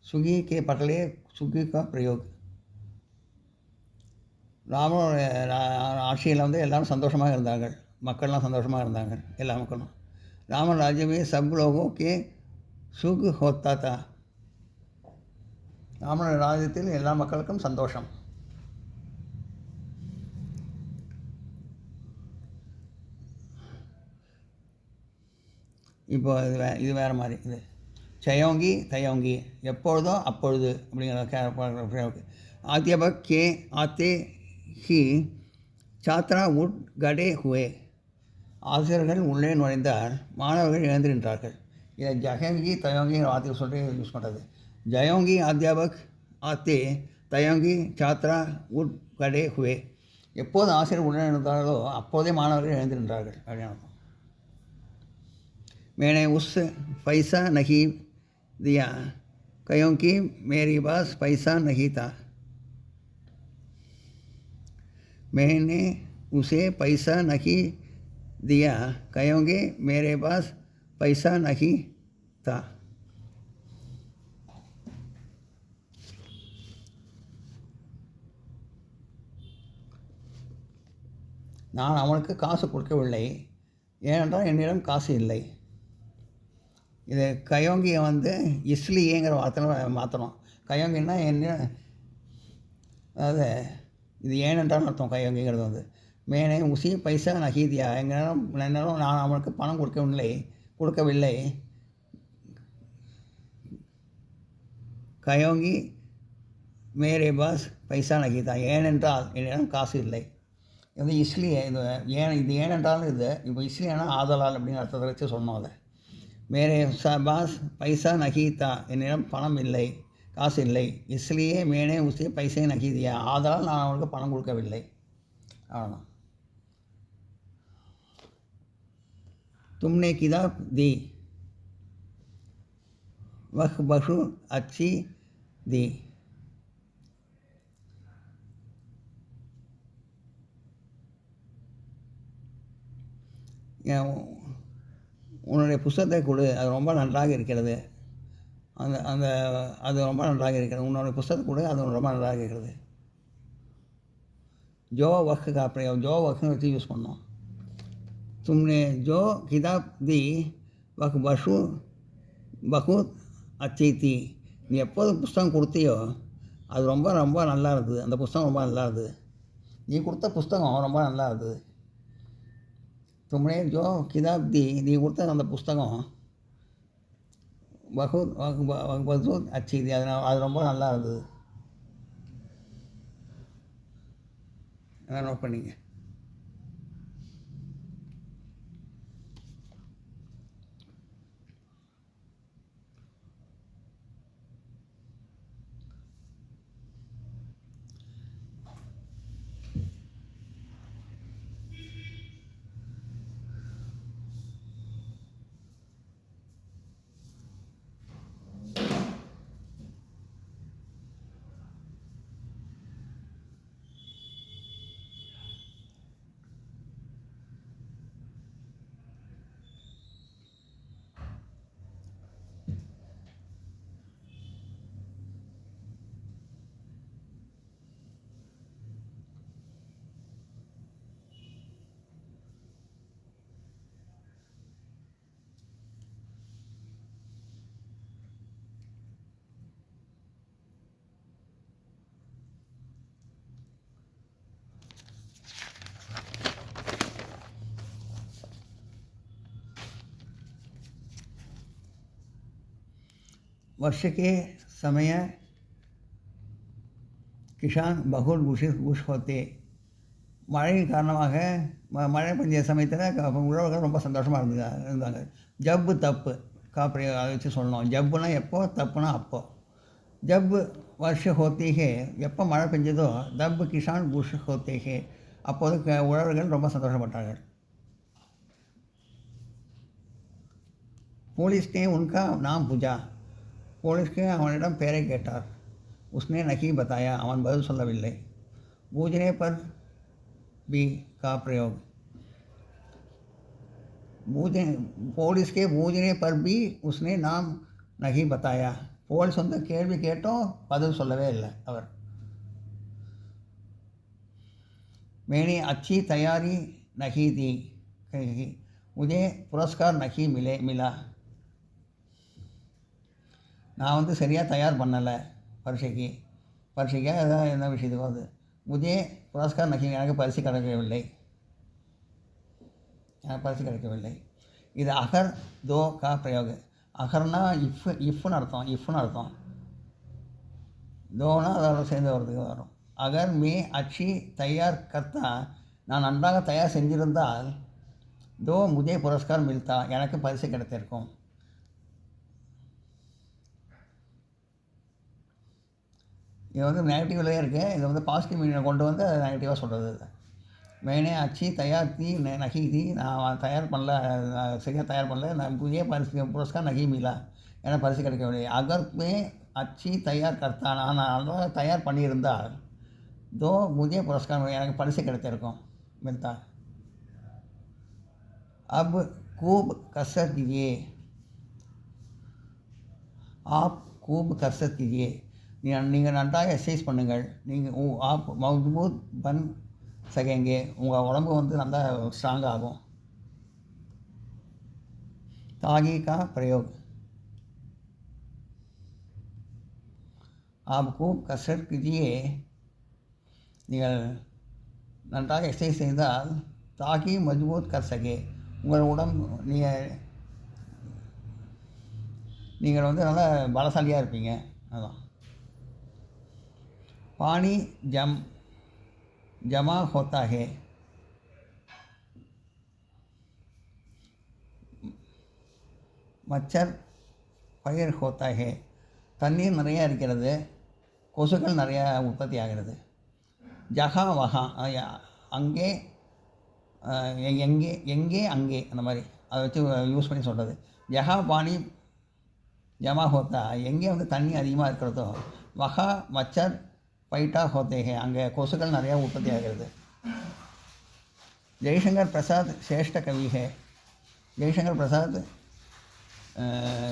சுகி கே பட்டலே சுகி கா பிரயோக். ராமனோட ஆட்சியில் வந்து எல்லோரும் சந்தோஷமாக இருந்தார்கள், மக்கள்லாம் சந்தோஷமாக இருந்தாங்க, எல்லா மக்களும். ராமன் ராஜ்யமே சப் லோகோ கே சுக் ஹோத்தா தா. ராமனோட ராஜ்யத்தில் எல்லா மக்களுக்கும் சந்தோஷம். இப்போ இது வேறு மாதிரி. இது சயோங்கி தயோங்கி, எப்பொழுதோ அப்பொழுது அப்படிங்கிற. ஆத்தியபக் கே ஆத்தே ஹி சாத்ரா உட் கடே ஹுவே. ஆசிரியர்கள் உள்ளே நுழைந்தார், மாணவர்கள் எழுந்திருந்தார்கள். இதை ஜயோங்கி தயோங்கிங்கிற வார்த்தையை சொல்லி யூஸ் பண்ணுறது. ஜயோங்கி அத்தியாபக் ஆத்தே, தயோங்கி சாத்ரா உட் கடே ஹுவே. எப்போது ஆசிரியர் உள்ளே நுழைந்தார்களோ அப்போதே மாணவர்கள் எழுந்திருந்தார்கள் அப்படின்னு. मैंने उस पैसा नहीं दिया क्योंकि मेरे पास पैसा नहीं था. मैंने उसे पैसा नहीं दिया क्योंकि मेरे पास पैसा नहीं था. நான் அவனுக்கு காசு கொடுக்கவில்லை, ஏனென்றால் என்னிடம் காசு இல்லை. இது கயோங்கியை வந்து இஸ்லியேங்கிற வார்த்தையில் மாற்றணும். கயோங்கின்னா என்ன, அதாவது இது ஏனென்றாலும் அர்த்தம். கயோங்கிங்கிறது வந்து மேனே உசி பைசா நகீதியா, எங்கேனாலும் நான் அவனுக்கு பணம் கொடுக்கவில்லை. கயோங்கி மேரே பாஸ் பைசா நகீதா, ஏனென்றால் என்னிடம் காசு இல்லை. இது வந்து இஸ்லியே, இது ஏனென்றாலும் இது இப்போ இஸ்லியானா ஆதலால் அப்படின்னு அர்த்தத்தை வச்சு சொன்னோம். அதை மேரே பாஸ் பைசா நகீதா, என்னிடம் பணம் இல்லை, காசு இல்லை. இஸ்லியே மேனே உசே பைசே நகீதியா, ஆதலால் நான் அவனுக்கு பணம் கொடுக்கவில்லை. அவ்வளோதான். तुमने किताब दी, वह बहुत अच्छी दी. என் உன்னுடைய புஸ்தகத்தை கொடு, அது ரொம்ப நன்றாக இருக்கிறது. அந்த அந்த அது ரொம்ப நன்றாக இருக்கிறது. உன்னுடைய புஸ்தகத்தை கொடு, அது ரொம்ப நன்றாக இருக்கிறது. ஜோ வக் का प्रयोग जो वक வச்சு யூஸ் பண்ணோம். तुमने जो किताब दी वह बहुत अच्छी थी. நீ எப்போது புஸ்தகம் கொடுத்தியோ அது ரொம்ப ரொம்ப நல்லா இருந்தது. அந்த புஸ்தகம் ரொம்ப நல்லா இருந்தது. நீ கொடுத்த புஸ்தகம் ரொம்ப நல்லா இருந்தது. तुमने जो किताब दी, நீ கொடுத்த அந்த புஸ்தகம் बहुत अच्छी थी. அது ரொம்ப நல்லா இருந்தது. நோட் பண்ணிங்க. वर्ष के समय கிஷான் பகுல் குஷ் ஹோத்தே. மழையின் காரணமாக மழை பெஞ்ச சமயத்தில் உழவர்கள் ரொம்ப சந்தோஷமாக இருந்தாங்க. ஜப்பு தப்பு காப்பிரி அதை வச்சு சொல்லணும். ஜப்புனா எப்போ, தப்புனா அப்போ. ஜப்பு வருஷ ஹோத்தேகே, எப்போ மழை பெஞ்சதோ தப்பு கிஷான் குஷ் ஹோத்தேகே, அப்போது உழவர்கள் ரொம்ப சந்தோஷப்பட்டார்கள். போலீஸ்னே உன்கா நாம் புஜா. போலீஸ்க்கு அவனிடம் பெயரை கேட்டார். உஸ்னே நகி பத்தாயா, அவன் பதில் சொல்லவில்லை. பூஜ்னே பர் பி கா பிரயோக். போலீஸ்கே பூஜ்னே பர் பி உஸ்னே நாம் நகி பத்தாயா. போலீஸ் வந்து கேள்வி கேட்டோம், பதில் சொல்லவே இல்லை அவர். மேனே அச்சி தயாரி நகி தி, முझे புரஸ்கார் நகி மிலா. நான் வந்து சரியாக தயார் பண்ணலை பரீட்சைக்காக ஏதாவது என்ன விஷயத்துக்கு வந்து முझे புரஸ்கார் நகி, எனக்கு பரிசு கிடைக்கவில்லை. இது அகர் தோ கா பிரயோக. அகர்னா இஃப்னு அர்த்தம். தோனா அதோட சேர்ந்து வரதுக்கு வரும். அகர் மே அச்சி தயார் கர்த்தா, நான் நன்றாக தயார் செஞ்சிருந்தால் தோ முझे புரஸ்கார் மில்தா, எனக்கு பரிசு கிடைத்திருக்கும். இது வந்து நெகட்டிவ்லேயே இருக்குது. இதை வந்து பாசிட்டிவ் மீனிங் கொண்டு வந்து அதை நெகட்டிவாக சொல்கிறது. மேனே அச்சி தயார் தி நகி தி, நான் தயார் பண்ணல, சரியாக தயார் பண்ணல. நான் புதிய புரஸ்கார் நகி மிலா, எனக்கு பரிசு கிடைக்கவில்லை. அகர் மே அச்சி தயார் கர்த்தா, நான் நல்லா தயார் பண்ணியிருந்தால் தோ முझे புரஸ்கார், எனக்கு பரிசு கிடைத்திருக்கும் மில்தா. அப் கூப் कसरत कीजिए. ஆப் கூப் कसरत कीजिए. நீங்கள் நன்றாக எக்ஸசைஸ் பண்ணுங்கள். நீங்கள் ஆப் மஜ்பூத் பன் சகேங்கே, உங்கள் உடம்பு வந்து நல்லா ஸ்ட்ராங் ஆகும். தாகி கா பிரயோக். ஆப் கூப் கசரத் कीजिए. நீங்கள் நன்றாக எக்ஸசைஸ் செய்தால் தாகி மஜ்பூத் கர் சகே, உங்கள் உடம்பு நீங்கள் வந்து நல்லா பலசாலியாக இருப்பீங்க. அதான். पानी जमा होता है. மச்சர் பயிர் ஹோத்தா ஹே. தண்ணீர் நிறையா இருக்கிறது, கொசுக்கள் நிறையா உற்பத்தி ஆகிறது. ஜஹா வஹா, அங்கே எங்கே அங்கே, அந்த மாதிரி அதை வச்சு யூஸ் பண்ணி சொல்கிறது. ஜஹா பானி ஜமா ஹோத்தா, எங்கே வந்து தண்ணி அதிகமாக இருக்கிறதோ வஹா மச்சர் பைட்டா ஹோத்தேகே, அங்கே கொசுக்கள் நிறையா உற்பத்தி ஆகிறது. ஜெய்சங்கர் பிரசாத் சிரேஷ்ட கவி ஹே. ஜெய்சங்கர் பிரசாத்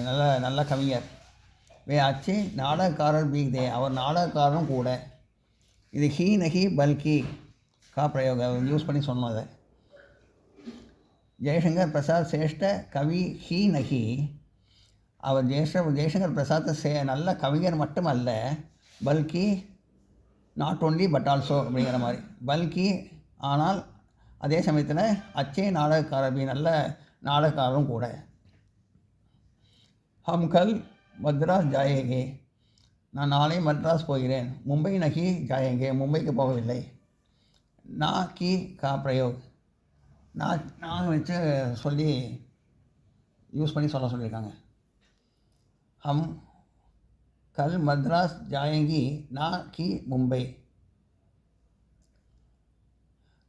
நல்ல நல்ல கவிஞர். வே அச்சு நாடகக்காரர் பீக்தே, அவர் நாடகக்காரரும் கூட. இது ஹீ நஹி பல்கி கா பிரயோகம் யூஸ் பண்ணி சொன்னோம் அதை. ஜெய்சங்கர் பிரசாத் சிரேஷ்ட கவி ஹீ நஹி, அவர் ஜெய்சங்கர் பிரசாத் நல்ல கவிஞர் மட்டுமல்ல, பல்கி நாட் ஒன்லி பட் ஆல்சோ அப்படிங்கிற மாதிரி. பல்கி ஆனால் அதே சமயத்தில் அச்சே நாடகக்காரர் பி, நல்ல நாடகக்காரரும் கூட. ஹம் கல் மத்ராஸ் ஜாயேங்கே, நான் நாளை மத்ராஸ் போகிறேன். மும்பை நகி ஜாயேங்கே, மும்பைக்கு போகவில்லை. நா கி கா பிரயோக், நான் வச்சு சொல்லி யூஸ் பண்ணி சொல்லியிருக்காங்க. ஹம் கல் மத்ராஸ் ஜாயேங்கி நா கி மும்பை,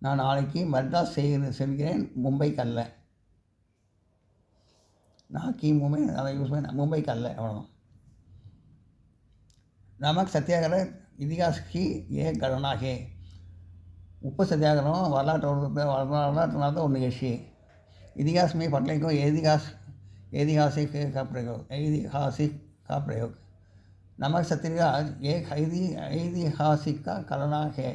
நான் நாளைக்கு மத்ராஸ் செல்கிறேன், மும்பைக்கு அல்ல. நான் கி மும்பை அதை யூஸ் பண்ணி மும்பைக்கு அல்ல, அவ்வளோதான். நமக் சத்தியாகிரக இதிகாஸ் கி ஏ கருணா ஹே, உப்பு சத்தியாகிரகம் வரலாற்று நடந்த ஒரு நிகழ்ச்சி. இதிகாஸ் में पढ़ने को ऐतिहासिक का प्रयोग. नमक सत्याग्रह एक ऐतिहासिक का करुणा है.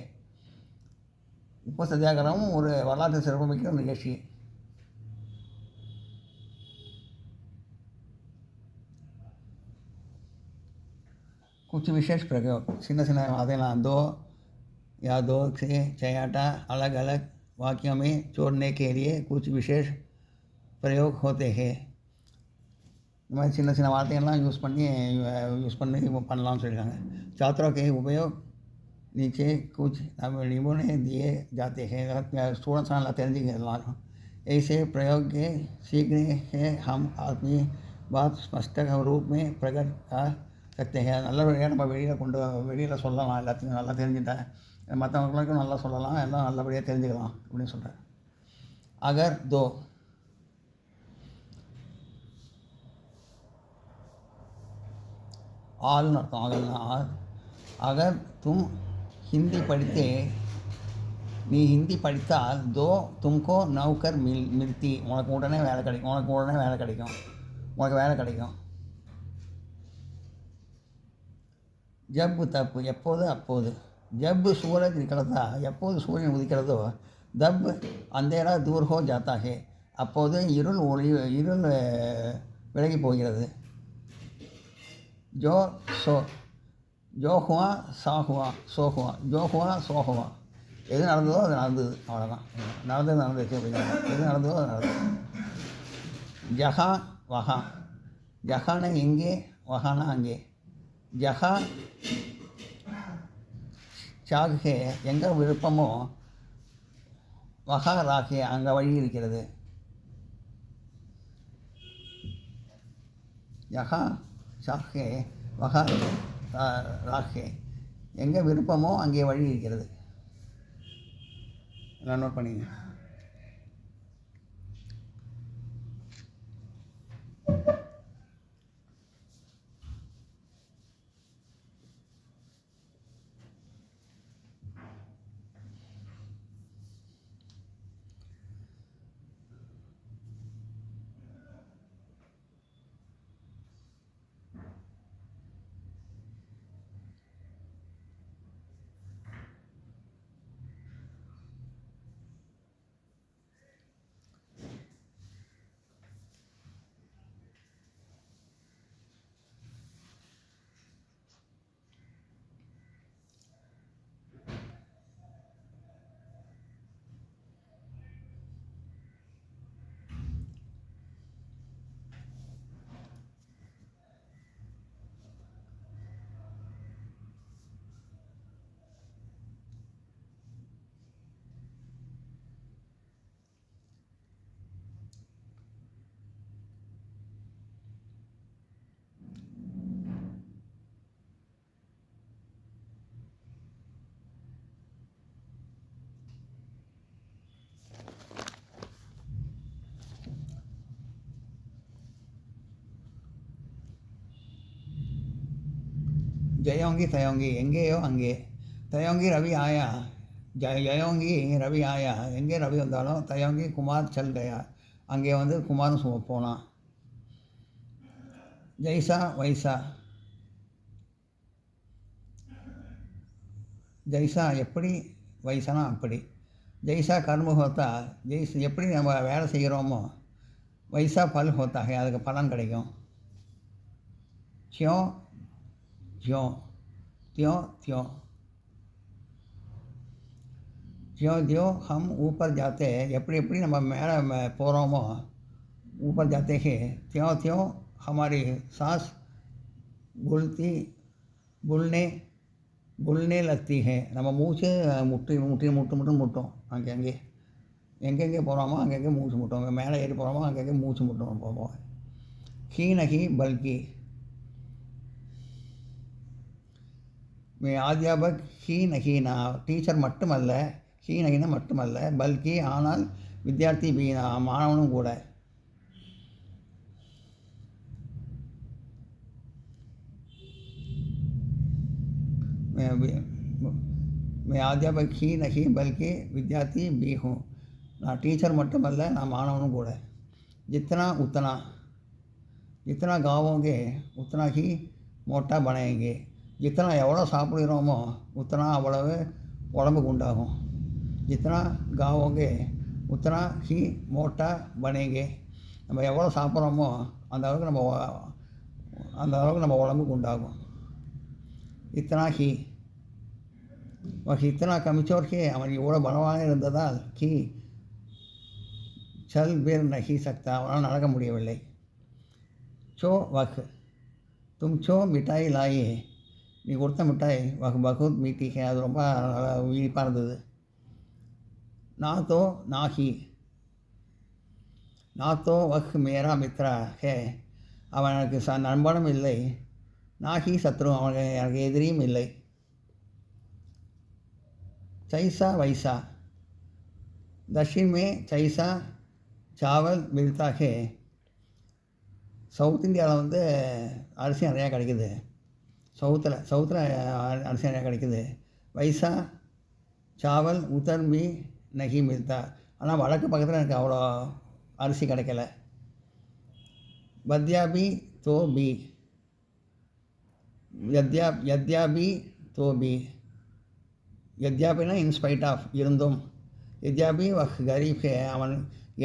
உப்பு சத்தியாகிரகம் ஒரு வரலாற்று சிறப்புமிக்க நிகழ்ச்சி. कुछ विशेष प्रयोग சின்ன சின்ன அதெல்லாம் दो या दो से छयाटा अलग अलग वाक्यों में जोड़ने के लिए कुछ विशेष प्रयोग होते हैं. இந்த மாதிரி சின்ன சின்ன வார்த்தைகள்லாம் யூஸ் பண்ணி பண்ணலாம்னு சொல்லியிருக்காங்க. छात्रों के उपयोग नीचे कुछ निबुणे दिए जाते हैं. स्टूडेंट्स நல்லா தெரிஞ்சுக்கலாம். ऐसे प्रयोग के सीखने से हम अपनी बात स्पष्ट रूप में प्रकट कर सकते हैं. நல்ல வழியாக நம்ம வெளியில் சொல்லலாம். எல்லாத்தையும் நல்லா தெரிஞ்சுட்டேன், மற்றவங்களுக்கும் நல்லா சொல்லலாம், எல்லாம் நல்லபடியாக தெரிஞ்சுக்கலாம் அப்படின்னு சொல்கிறேன். अगर दो ஆள்னு அர்த்தம். ஆகல்னா अगर तुम हिंदी पढ़ते, நீ ஹிந்தி படித்தால் दो तुमको नौकर मिलती, உனக்கு உடனே வேலை கிடைக்கும். जब तब எப்போது அப்போது. जब सूरज निकलता, எப்போது சூரியன் உதிக்கிறதோ. तब अंधेरा दूर हो जाता है, அப்போது இருள் விலகி போகிறது. जो हुआ सो हुआ, எது நடந்ததோ அது நடந்தது, அவ்வளோதான். நடந்துச்சு அப்படிங்கிறாங்க. எது நடந்ததோ அது நடந்தது. ஜஹா வஹா, ஜஹானா எங்கே, வஹானா அங்கே. ஜஹா சாகே, எங்கே விருப்பமோ, வஹா ராகே, அங்கே வழி இருக்கிறது. ஜஹா சாகே வஹா ராகே, எங்கே விருப்பமோ அங்கே வழி இருக்கிறது. எல்லாம் நோட் பண்ணிங்க. जयोंगी तयोंगी, எங்கேயோ அங்கே. தயோங்கி ரவி ஆயா, ஜயோங்கி ரவி ஆயா, எங்கே ரவி வந்தாலும். தயோங்கி குமார் சல் கயா, அங்கே வந்து குமாரன் போனான். ஜெய்சா வைசா, ஜெய்சா எப்படி, வைசானா அப்படி. ஜெய்சா கர்ம ஹோத்தா, எப்படி நம்ம வேலை செய்கிறோமோ, வைசா பல் ஹோத்தாக அதுக்கு பலன் கிடைக்கும். தியோ தியோ தியோ தியோ தியோ தியோ ஹம் ஊப்பர் ஜாத்தே, எப்படி நம்ம மேலே போகிறோமோ, ஊப்பர் ஜாத்தே ஹே தியோ தியோ ஹமாரி சாஸ் புல்தி புல்னே புல்னே லத்தி ஹே, நம்ம மூச்சு முட்டும் அங்கங்கே எங்கெங்கே போகிறோமோ அங்கங்கே மூச்சு முட்டும். மேலே ஏறி போகிறோமோ அங்கங்கே மூச்சு முட்டும் போவோம். ஹீ நகி பல்கி, அத்தியாபக் ஹீ நகி, நான் டீச்சர் மட்டுமல்ல, ஹீ நகினா மட்டுமல்ல, பல்கி ஆனால் வித்யார்த்தி பி, நான் மாணவனும் கூட. मैं अध्यापक ही नहीं बल्कि विद्यार्थी भी हूँ, நான் டீச்சர் மட்டுமல்ல, நான் மாணவனும் கூட. जितना उतना, जितना गाओगे उतना ही मोटा बनेंगे, जितना எவ்வளோ சாப்பிடுகிறோமோ உத்தனா அவ்வளவு உடம்புக்கு உண்டாகும். जितना गाओगे उतना ही मोटा बनेंगे, நம்ம எவ்வளோ சாப்பிட்றோமோ அந்த அளவுக்கு நம்ம உடம்புக்கு உண்டாகும். इतना ही वह इतना कमजोर है, அவன் இவ்வளோ பலவாக இருந்ததால் कि चल फिर नहीं सकता, அவனால் நடக்க முடியவில்லை. சோ வக், तुम சோ மிட்டாய் லாயே, நீ கொடுத்த மிட்டாய் வக் பகுத் மீட்டி ஹே, அது ரொம்ப இனிப்பாக இருந்தது. நான் தோ நாஹி, நான் தோ வக் மேரா மித்ரா ஹே, அவன் எனக்கு நண்பனும் இல்லை, நாஹி சத்ரு, அவனுக்கு எனக்கு எதிரியும் இல்லை. சைசா வைசா, दक्षिण में சைசா சாவல் மில்தா ஹே, சவுத் இந்தியாவில் வந்து அரிசி நிறையா கிடைக்குது. சவுத்தில் அரிசி நிறையா கிடைக்குது. வைசா சாவல் உத்தர் பி நகி மில்தா, ஆனால் வடக்கு பக்கத்தில் எனக்கு அவ்வளோ அரிசி கிடைக்கல. பத்யாபி தோ பி, யத்யாபி தோ பி, யத்யாபினா இன்ஸ்பைட் ஆஃப் இருந்தும், யத்யாபி வஹ் கரீப் ஹே, அவன்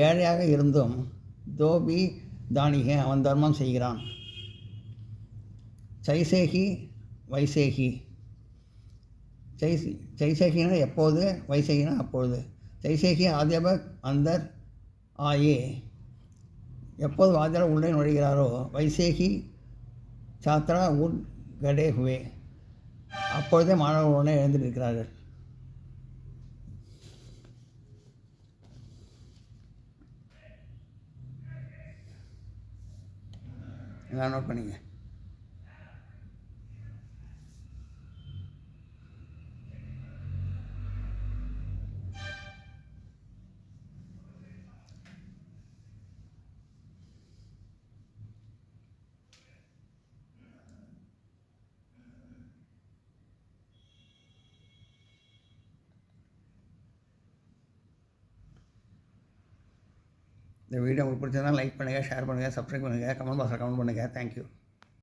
ஏழையாக இருந்தும், தோ பி தானி ஹே, அவன் தர்மம் செய்கிறான். சைசேகி வைசேகி, சைசேகினா எப்போது, வைசேகினா அப்பொழுது. சைசேகி ஆத்யாபக் அந்தர் ஆயே, எப்போது வாத்தியார் உள்ளே நுழைகிறாரோ, வைசேகி சாத்ரா உட் கடே ஹுவே, அப்பொழுதே மாணவர்கள் உடனே எழுந்திருக்கிறார்கள். எல்லாம் நோட் பண்ணிங்க. இந்த வீடியோ உங்களுக்கு பிடிச்சதுனா லைக் பண்ணுங்கள், ஷேர் பண்ணுங்கள், சப்ஸ்கிரைப் பண்ணுங்கள், கமெண்ட் பாக்ஸில் கமெண்ட் பண்ணுங்கள். தேங்க்யூ.